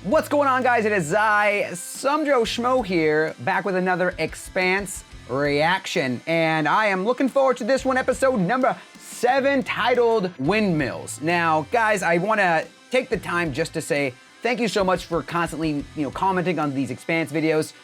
What's going on, guys? It is I, some Joe Schmo here, back with another Expanse reaction, and I am looking forward to this one, episode number 7, titled Windmills. Now, guys, I want to take the time just to say thank you so much for constantly, commenting on these Expanse videos.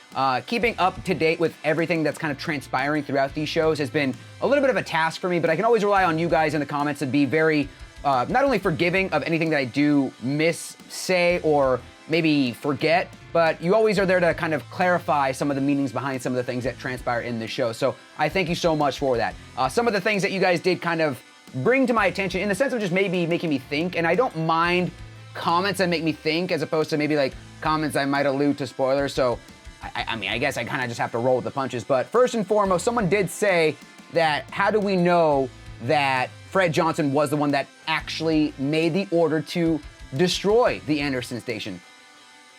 Keeping up to date with everything that's kind of transpiring throughout these shows has been a little bit of a task for me, but I can always rely on you guys in the comments to be very, not only forgiving of anything that I do miss, say, or maybe forget, but you always are there to kind of clarify some of the meanings behind some of the things that transpire in the show. So I thank you so much for that. Some of the things that you guys did kind of bring to my attention in the sense of just maybe making me think, and I don't mind comments that make me think as opposed to maybe like comments I might allude to spoilers. So I mean, I guess I kind of just have to roll with the punches. But first and foremost, someone did say that how do we know that Fred Johnson was the one that actually made the order to destroy the Anderson station?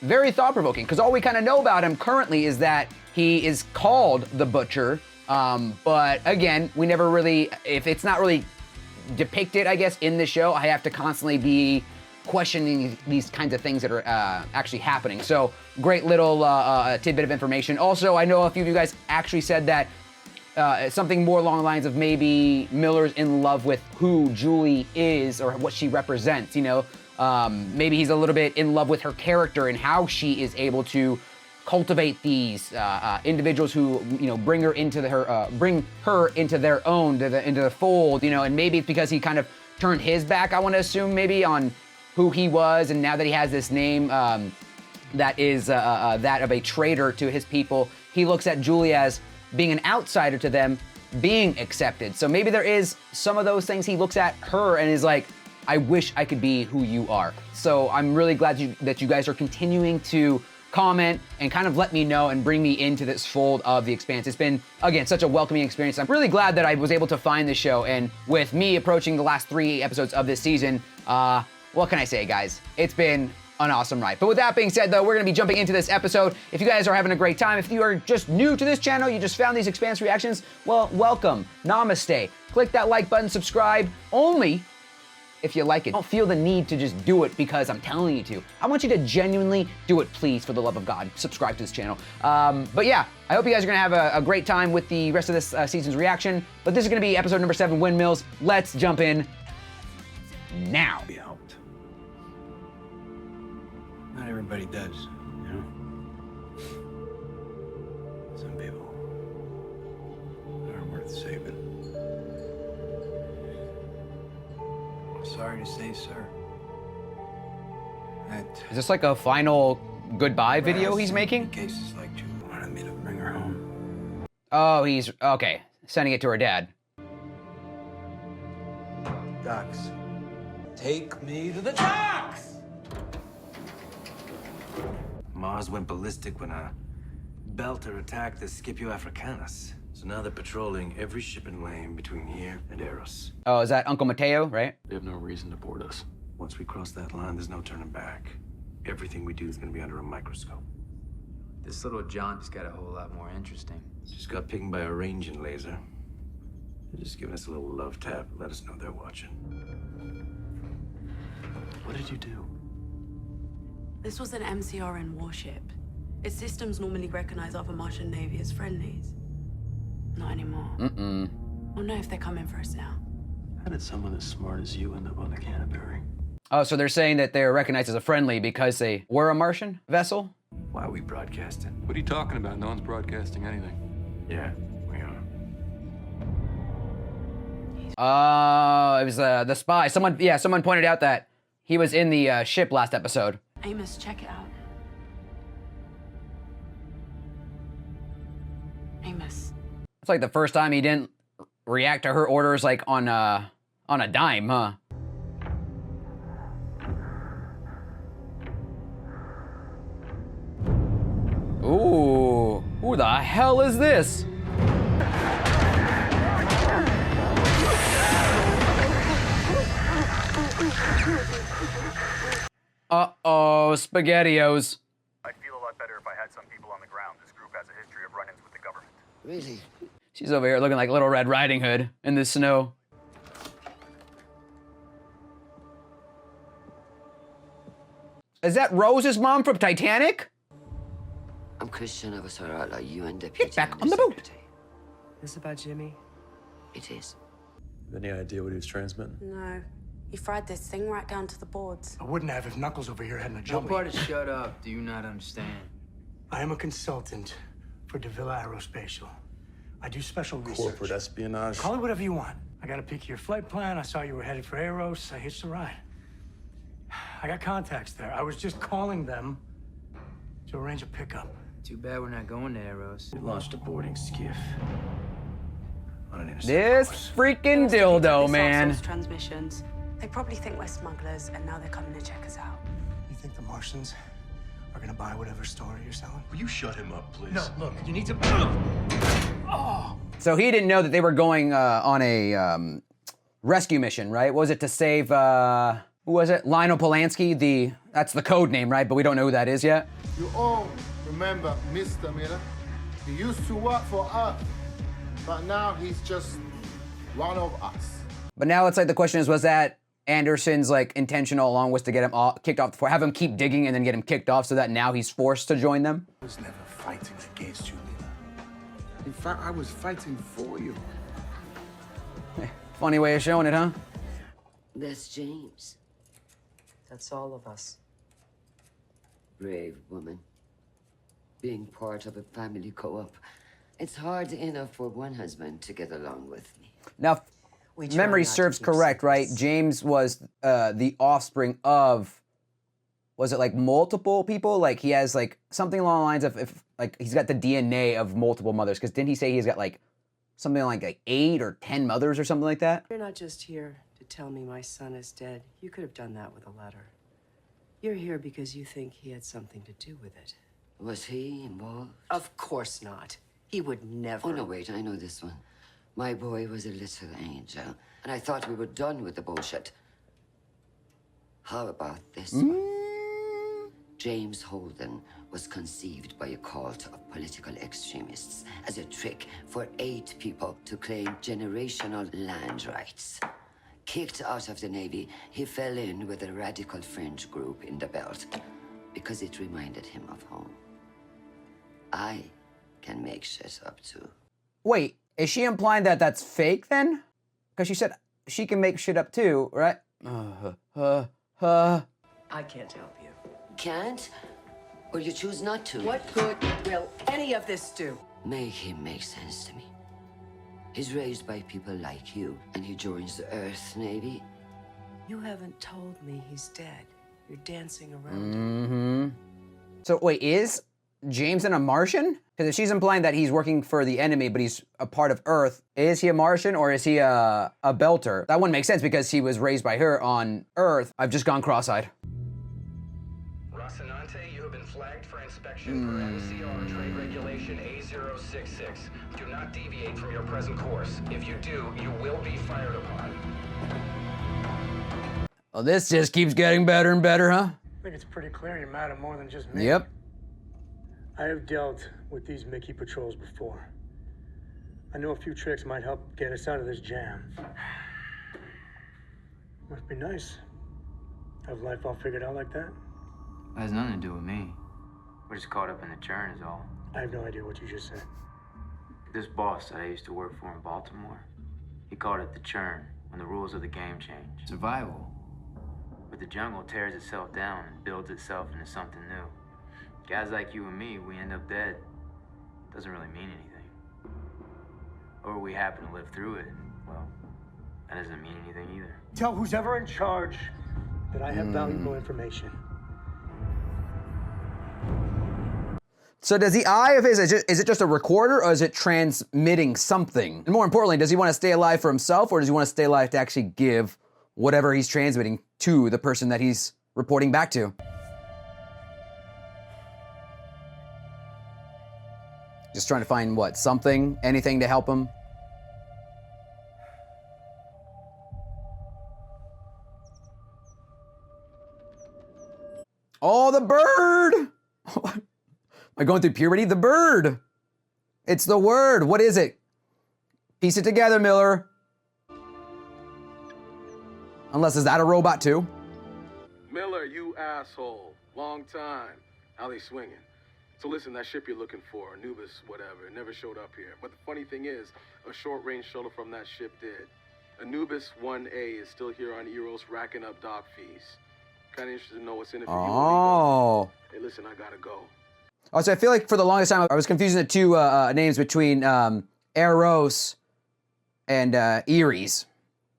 Very thought-provoking, because all we kind of know about him currently is that he is called the Butcher, but again, we never really, if it's not really depicted, I guess, in the show, I have to constantly be questioning these kinds of things that are actually happening. So great little tidbit of information. Also, I know a few of you guys actually said that something more along the lines of maybe Miller's in love with who Julie is or what she represents, maybe he's a little bit in love with her character and how she is able to cultivate these individuals who, bring her into their own, into the fold, and maybe it's because he kind of turned his back, I want to assume, maybe on who he was, and now that he has this name that is that of a traitor to his people, he looks at Julie as being an outsider to them, being accepted. So maybe there is some of those things. He looks at her and is like, I wish I could be who you are. So I'm really glad that you guys are continuing to comment and kind of let me know and bring me into this fold of the Expanse. It's been, again, such a welcoming experience. I'm really glad that I was able to find this show, and with me approaching the last 3 episodes of this season, what can I say, guys? It's been an awesome ride. But with that being said, though, we're gonna be jumping into this episode. If you guys are having a great time, if you are just new to this channel, you just found these Expanse reactions, well, welcome, namaste. Click that like button, subscribe, only if you like it. Don't feel the need to just do it because I'm telling you to. I want you to genuinely do it, please, for the love of God. Subscribe to this channel. But yeah, I hope you guys are gonna have a great time with the rest of this season's reaction. But this is gonna be episode number 7, Windmills. Let's jump in now. Be helped. Not everybody does, Some people aren't worth saving. Sorry to say, sir. Is this like a final goodbye video he's making? Cases like Julie wanted me to bring her home. Oh, he's, okay, sending it to her dad. Docks. Take me to the docks! Mars went ballistic when a belter attacked the Scipio Africanus. So now they're patrolling every shipping lane between here and Eros. Oh, is that Uncle Mateo, right? They have no reason to board us. Once we cross that line, there's no turning back. Everything we do is gonna be under a microscope. This little jaunt just got a whole lot more interesting. Just got pinged by a ranging laser. They're just giving us a little love tap, let us know they're watching. What did you do? This was an MCRN warship. Its systems normally recognize other Martian Navy as friendlies. Not anymore. We'll know if they're coming for us now. How did someone as smart as you end up on the Canterbury? Oh, so they're saying that they're recognized as a friendly because they were a Martian vessel? Why are we broadcasting? What are you talking about? No one's broadcasting anything. Yeah, we are. It was the spy. Someone pointed out that he was in the ship last episode. Amos, check it out. Amos. It's like the first time he didn't react to her orders like on a dime, huh? Ooh, who the hell is this? Uh-oh, SpaghettiOs. I'd feel a lot better if I had some people on the ground. This group has a history of run-ins with the government. Really? She's over here looking like Little Red Riding Hood in the snow. Is that Rose's mom from Titanic? I'm Christian of Sarala, UN Deputy. Get back on the boat. This about Jimmy? It is. Any idea what he was transmitting? No. He fried this thing right down to the boards. I wouldn't have if Knuckles over here hadn't What jumped part me. of shut up do you not understand? I am a consultant for Davila Aerospatial. I do special research. Corporate espionage. Call it whatever you want. I got a peek of your flight plan. I saw you were headed for Aeros. I hitched a ride. I got contacts there. I was just calling them to arrange a pickup. Too bad we're not going to Arrows. We launched a boarding skiff on an intercept This course. freaking They dildo, saw man. source transmissions. They probably think we're smugglers, and now they're coming to check us out. You think the Martians are gonna buy whatever story you're selling? Will you shut him up, please? No, look, you need to. So he didn't know that they were going on a rescue mission, right? What was it to save, who was it? Lionel Polanski, that's the code name, right? But we don't know who that is yet. You all remember Mr. Miller? He used to work for us, but now he's just one of us. But now it's like the question is, was that Anderson's like intention all along was to get him kicked off the floor, have him keep digging and then get him kicked off so that now he's forced to join them? I was never fighting against you, Miller. In fact, I was fighting for you. Funny way of showing it, huh? That's James. That's all of us. Brave woman. Being part of a family co-op. It's hard enough for one husband to get along with me. Now, We try memory not to serves keep correct, right? secrets. James was the offspring of, was it like multiple people? Like he has like something along the lines of, if like he's got the DNA of multiple mothers. Because didn't he say he's got like something like 8 or 10 mothers or something like that? You're not just here to tell me my son is dead. You could have done that with a letter. You're here because you think he had something to do with it. Was he involved? Of course not. He would never. Oh, no, wait, I know this one. My boy was a little angel, and I thought we were done with the bullshit. How about this one? James Holden was conceived by a cult of political extremists as a trick for 8 people to claim generational land rights. Kicked out of the Navy, he fell in with a radical fringe group in the belt because it reminded him of home. I can make shit up too. Wait, is she implying that that's fake then? Because she said she can make shit up too, right? I can't help you. Can't? Or you choose not to? What good will any of this do? Make him make sense to me. He's raised by people like you, and he joins the Earth Navy. You haven't told me he's dead. You're dancing around him. Mm-hmm. So wait, is James a Martian? Because if she's implying that he's working for the enemy, but he's a part of Earth, is he a Martian or is he a Belter? That wouldn't make sense because he was raised by her on Earth. I've just gone cross-eyed. Rocinante, you have been flagged for inspection per MCR Trade Regulation A066. Do not deviate from your present course. If you do, you will be fired upon. Well, this just keeps getting better and better, huh? I think it's pretty clear you're mad at more than just me. Yep. I have dealt with these Mickey patrols before. I know a few tricks might help get us out of this jam. Must be nice. Have life all figured out like that? That has nothing to do with me. We're just caught up in the churn is all. I have no idea what you just said. This boss that I used to work for in Baltimore, he called it the churn when the rules of the game change. Survival. But the jungle tears itself down and builds itself into something new. Guys like you and me, we end up dead. Doesn't really mean anything. Or we happen to live through it. Well, that doesn't mean anything either. Tell who's ever in charge that I have valuable information. So does the eye of his, is it just a recorder or is it transmitting something? And more importantly, does he want to stay alive for himself or does he want to stay alive to actually give whatever he's transmitting to the person that he's reporting back to? Just trying to find what? Something? Anything to help him? Oh, the bird! Am I going through puberty? The bird! It's the word. What is it? Piece it together, Miller. Unless, is that a robot too? Miller, you asshole. Long time. How they swinging? So listen, that ship you're looking for, Anubis, whatever, it never showed up here. But the funny thing is, a short-range shuttle from that ship did. Anubis 1A is still here on Eros racking up dock fees. Kind of interested to know what's in it for you. Oh. Hey, listen, I gotta go. Oh, so I feel like for the longest time I was confusing the two names between Eros and Eries.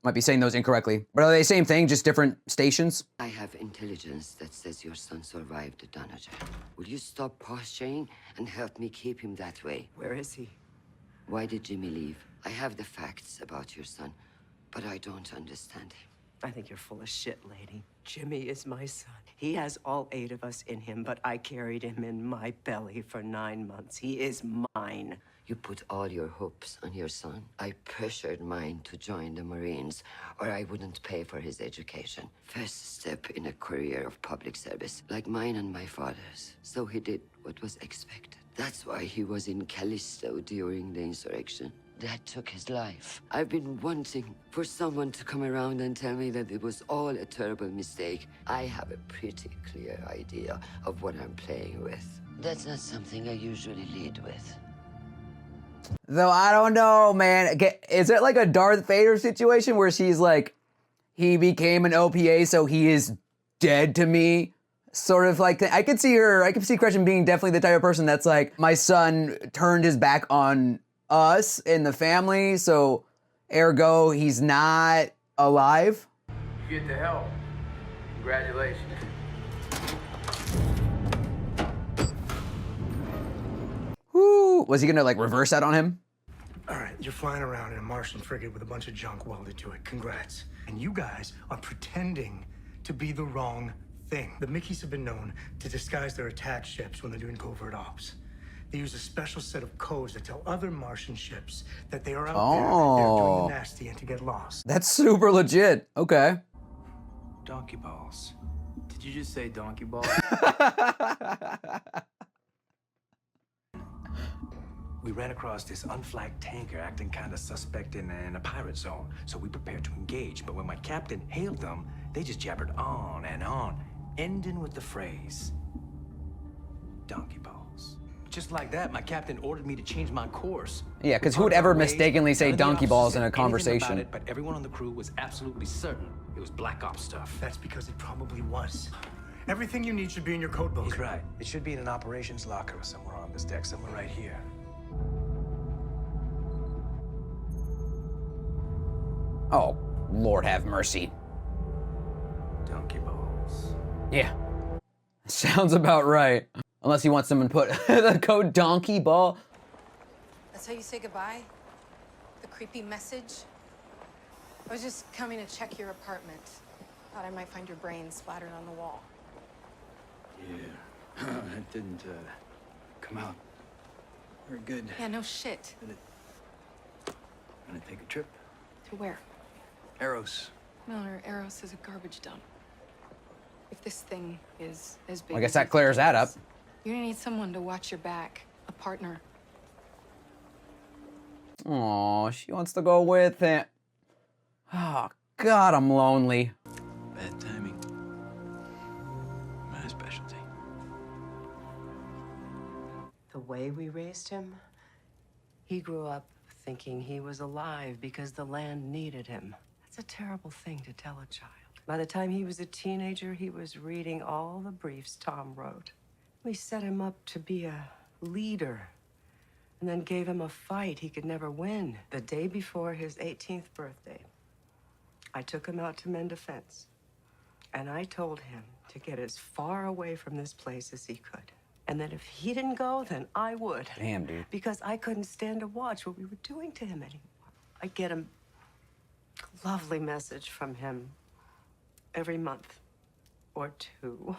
Might be saying those incorrectly. But are they the same thing, just different stations? I have intelligence that says your son survived the Donager. Will you stop posturing and help me keep him that way? Where is he? Why did Jimmy leave? I have the facts about your son, but I don't understand him. I think you're full of shit, lady. Jimmy is my son. He has all 8 of us in him, but I carried him in my belly for 9 months. He is mine. You put all your hopes on your son. I pressured mine to join the Marines, or I wouldn't pay for his education. First step in a career of public service, like mine and my father's. So he did what was expected. That's why he was in Callisto during the insurrection. That took his life. I've been wanting for someone to come around and tell me that it was all a terrible mistake. I have a pretty clear idea of what I'm playing with. That's not something I usually lead with. Though I don't know, man. Is it like a Darth Vader situation where she's like, he became an OPA, so he is dead to me? Sort of like, I could see Gretchen being definitely the type of person that's like, my son turned his back on us in the family, so ergo, he's not alive. You get the help. Congratulations. Woo! Was he gonna like reverse that on him? All right, you're flying around in a Martian frigate with a bunch of junk welded to it. Congrats. And you guys are pretending to be the wrong thing. The Mickeys have been known to disguise their attack ships when they're doing covert ops. They use a special set of codes that tell other Martian ships that they are out there, they're doing the nasty and to get lost. That's super legit. Okay. Donkey balls. Did you just say donkey balls? We ran across this unflagged tanker acting kind of suspect in a pirate zone, so we prepared to engage. But when my captain hailed them, they just jabbered on and on, ending with the phrase, donkey balls. Just like that, my captain ordered me to change my course. Yeah, because who would ever mistakenly say donkey balls in a conversation? But everyone on the crew was absolutely certain it was Black Ops stuff. That's because it probably was. Everything you need should be in your code book. He's right. It should be in an operations locker somewhere on this deck, somewhere right here. Oh, Lord have mercy. Donkey balls. Yeah. Sounds about right. Unless he wants someone to put the code donkey ball. That's how you say goodbye? The creepy message? I was just coming to check your apartment. Thought I might find your brains splattered on the wall. Yeah, it didn't come out very good. Yeah, no shit. Gonna take a trip. To where? Eros. Miller, Eros is a garbage dump. If this thing is as big I guess as that clears that up. you're gonna need someone to watch your back. A partner. Aw, she wants to go with him. Oh, God, I'm lonely. Bad timing. My specialty. The way we raised him, he grew up thinking he was alive because the land needed him. That's a terrible thing to tell a child. By the time he was a teenager, he was reading all the briefs Tom wrote. We set him up to be a leader and then gave him a fight he could never win. The day before his 18th birthday, I took him out to mend a fence, and I told him to get as far away from this place as he could. And that if he didn't go, then I would. Damn, dude. Because I couldn't stand to watch what we were doing to him anymore. I'd get a lovely message from him every month or two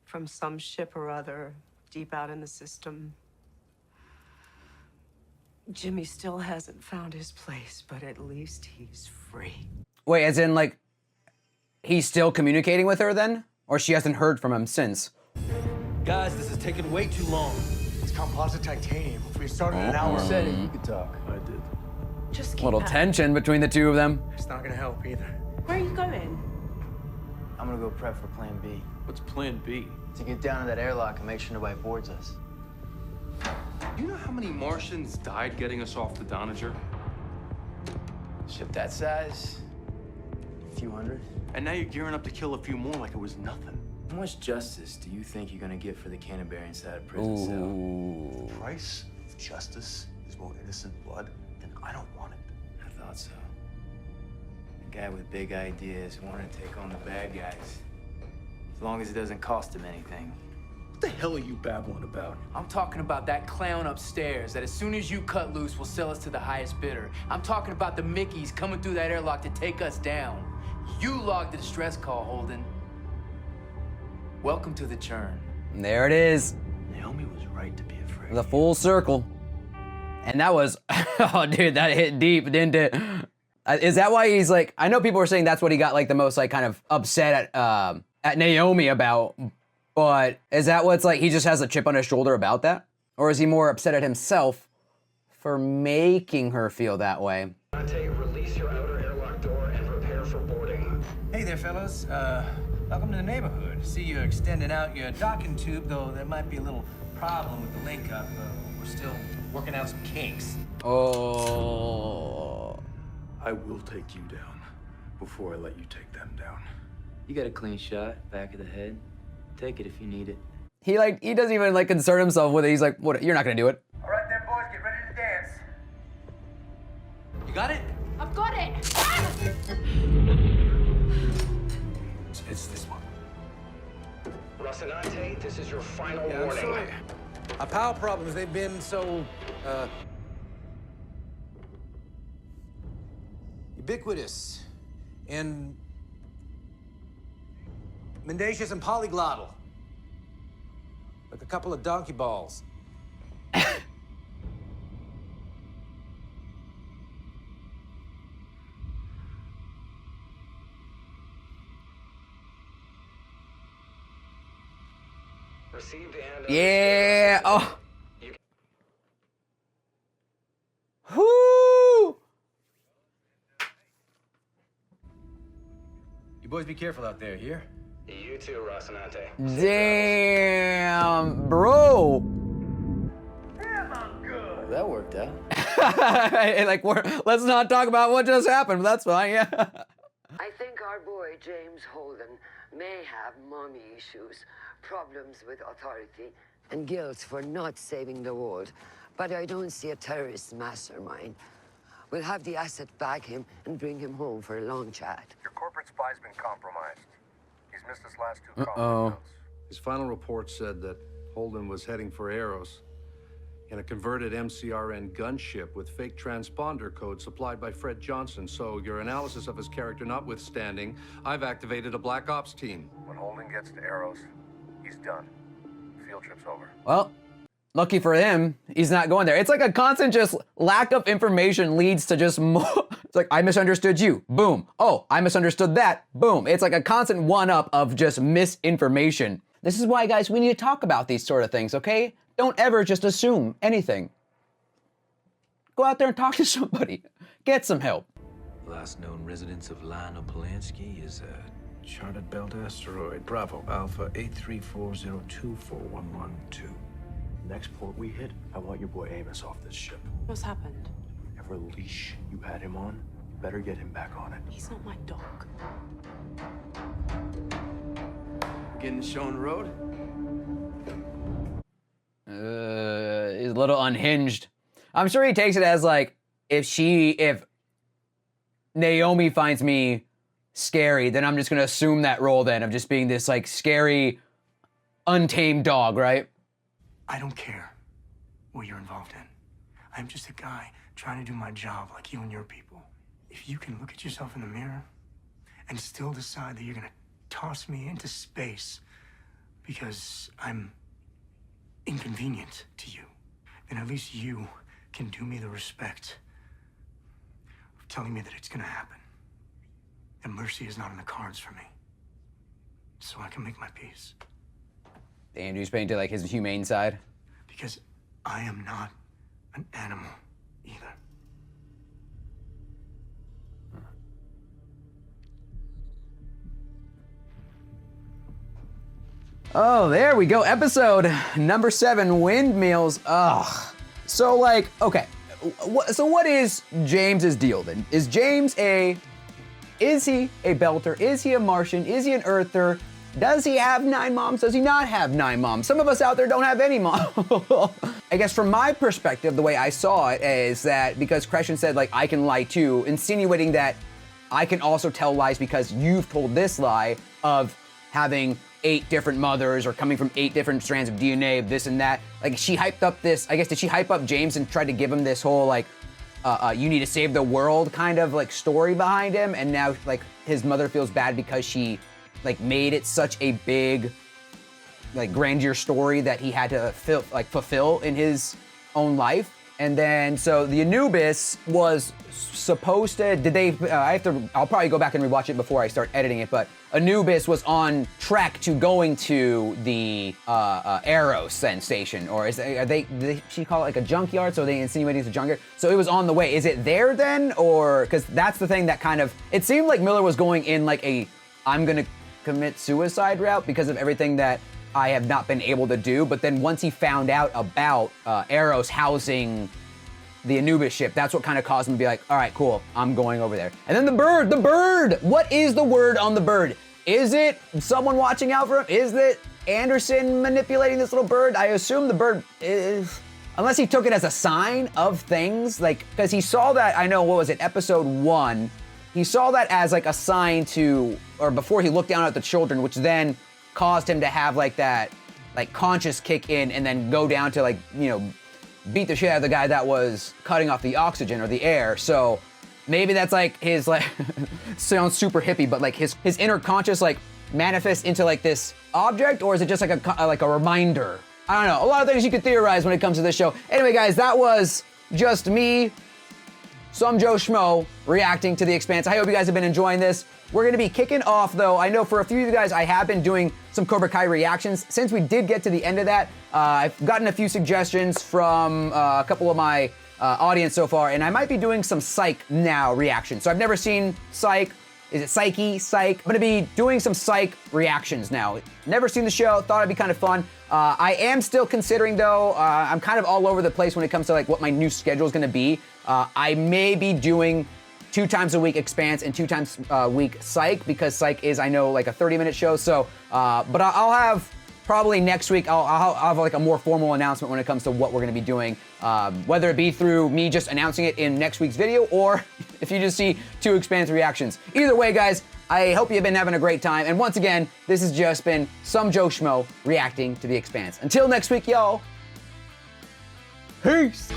from some ship or other deep out in the system. Jimmy still hasn't found his place, but at least he's free. Wait, as in, like, he's still communicating with her then? Or she hasn't heard from him since? Guys, this is taking way too long. It's composite titanium. If we started an hour. You said it, you could talk. I did. Just keep Little at it. tension between the two of them. It's not gonna help either. Where are you going? I'm I'm gonna go prep for plan B. What's plan B? To get down to that airlock and make sure nobody boards us. You know how many Martians died getting us off the Doniger? Ship that size, a few hundred. And now you're gearing up to kill a few more like it was nothing. How much justice do you think you're gonna get for the Canterbury inside a prison cell? The price of justice is more innocent blood, and I don't want it. I thought so. A guy with big ideas wanting to take on the bad guys. As long as it doesn't cost him anything. What the hell are you babbling about? I'm talking about that clown upstairs that as soon as you cut loose will sell us to the highest bidder. I'm talking about the Mickeys coming through that airlock to take us down. You logged the distress call, Holden. Welcome to the churn. There it is. Naomi was right to be afraid. The full circle. And that was, oh dude, that hit deep, didn't it? Is that why he's like, I know people are saying that's what he got like the most like kind of upset at Naomi about, but is that what's like, he just has a chip on his shoulder about that? Or is he more upset at himself for making her feel that way? Release your outer airlock door and prepare for boarding. Hey there, fellas. Welcome to the neighborhood. See, you're extending out your docking tube, though there might be a little problem with the link up. We're still working out some kinks. Oh. I will take you down before I let you take them down. You got a clean shot, back of the head. Take it if you need it. He doesn't even like concern himself with it. He's like, what, you're not gonna do it. All right, then, boys, get ready to dance. You got it? I've got it! It's this one. Rocinante, this is your final Yeah, I'm warning. sorry. Our power problems, they've been so, ubiquitous and mendacious and polyglottal. Like a couple of donkey balls. Received and Yeah. Oh. Whoo. You boys be careful out there, here? You too, Rocinante. Damn, bro. That worked out. Like, let's not talk about what just happened, but that's fine, yeah. I think our boy, James Holden, may have mommy issues, problems with authority, and guilt for not saving the world. But I don't see a terrorist mastermind. We'll have the asset bag him and bring him home for a long chat. Your corporate spy's been compromised. He's missed his last two calls. Uh-oh. His final report said that Holden was heading for Eros in a converted MCRN gunship with fake transponder code supplied by Fred Johnson. So your analysis of his character notwithstanding, I've activated a Black Ops team. When Holden gets to Eros, he's done. Field trip's over. Well, lucky for him, he's not going there. It's like a constant just lack of information leads to just more. It's like, I misunderstood you. Boom. Oh, I misunderstood that. Boom. It's like a constant one-up of just misinformation. This is why, guys, we need to talk about these sort of things, okay? Don't ever just assume anything. Go out there and talk to somebody. Get some help. Last known residence of Lionel Polanski is a charted belt asteroid, Bravo Alpha 834024112. Next port we hit, I want your boy Amos off this ship. What's happened? Whatever leash you had him on, you better get him back on it. He's not my dog. Getting shown the road? He's a little unhinged. I'm sure he takes it as like, if Naomi finds me scary, then I'm just gonna assume that role then of just being this like scary, untamed dog, right? I don't care what you're involved in. I'm just a guy trying to do my job like you and your people. If you can look at yourself in the mirror and still decide that you're gonna toss me into space because I'm inconvenient to you, then at least you can do me the respect of telling me that it's gonna happen. And mercy is not in the cards for me. So I can make my peace. Andrew's painted like his humane side. Because I am not an animal either. Oh, there we go. Episode number 7, Windmills. Ugh. So like, okay. So what is James's deal then? Is he a belter? Is he a Martian? Is he an Earther? Does he have 9 moms? Does he not have 9 moms? Some of us out there don't have any moms. I guess from my perspective, the way I saw it is that because Crescent said like, I can lie too, insinuating that I can also tell lies because you've told this lie of having 8 different mothers or coming from 8 different strands of DNA, this and that. Like she hyped up this, I guess, did she hype up James and try to give him this whole like, you need to save the world kind of like story behind him, and now like his mother feels bad because she like made it such a big like grandeur story that he had to fulfill in his own life. And then so the Anubis was supposed to, I'll probably go back and rewatch it before I start editing it, but Anubis was on track to going to the Eros then station, or did she call it like a junkyard? So are they insinuating it's a junkyard? So it was on the way. Is it there then? Or, because that's the thing that kind of, it seemed like Miller was going in like I'm gonna commit suicide route because of everything that I have not been able to do. But then once he found out about Eros housing the Anubis ship, that's what kind of caused him to be like, all right, cool, I'm going over there. And then the bird, what is the word on the bird? Is it someone watching out for him? Is it Anderson manipulating this little bird? I assume the bird is, unless he took it as a sign of things, like, because he saw that, I know, what was it, episode 1, he saw that as like a sign to, or before he looked down at the children, which then caused him to have like that, like conscious kick in and then go down to like, you know, beat the shit out of the guy that was cutting off the oxygen or the air. So maybe that's like his like, sounds super hippie, but like his inner conscious like manifests into like this object, or is it just like a reminder? I don't know. A lot of things you could theorize when it comes to this show. Anyway, guys, that was just me, some Joe Schmo, reacting to The Expanse. I hope you guys have been enjoying this. We're gonna be kicking off though. I know for a few of you guys, I have been doing some Cobra Kai reactions. Since we did get to the end of that, I've gotten a few suggestions from a couple of my audience so far, and I might be doing some Psych Now reactions. So I've never seen Psych. Is it Psyche? Psych? I'm gonna be doing some Psych reactions now. Never seen the show, thought it'd be kind of fun. I am still considering though, I'm kind of all over the place when it comes to like what my new schedule is gonna be. I may be doing 2 times a week Expanse and 2 times a week Psych, because Psych is, I know, like a 30-minute show. So, but I'll have probably next week, I'll have like a more formal announcement when it comes to what we're gonna be doing, whether it be through me just announcing it in next week's video, or if you just see 2 Expanse reactions. Either way, guys, I hope you've been having a great time. And once again, this has just been some Joe Schmo reacting to The Expanse. Until next week, y'all, peace.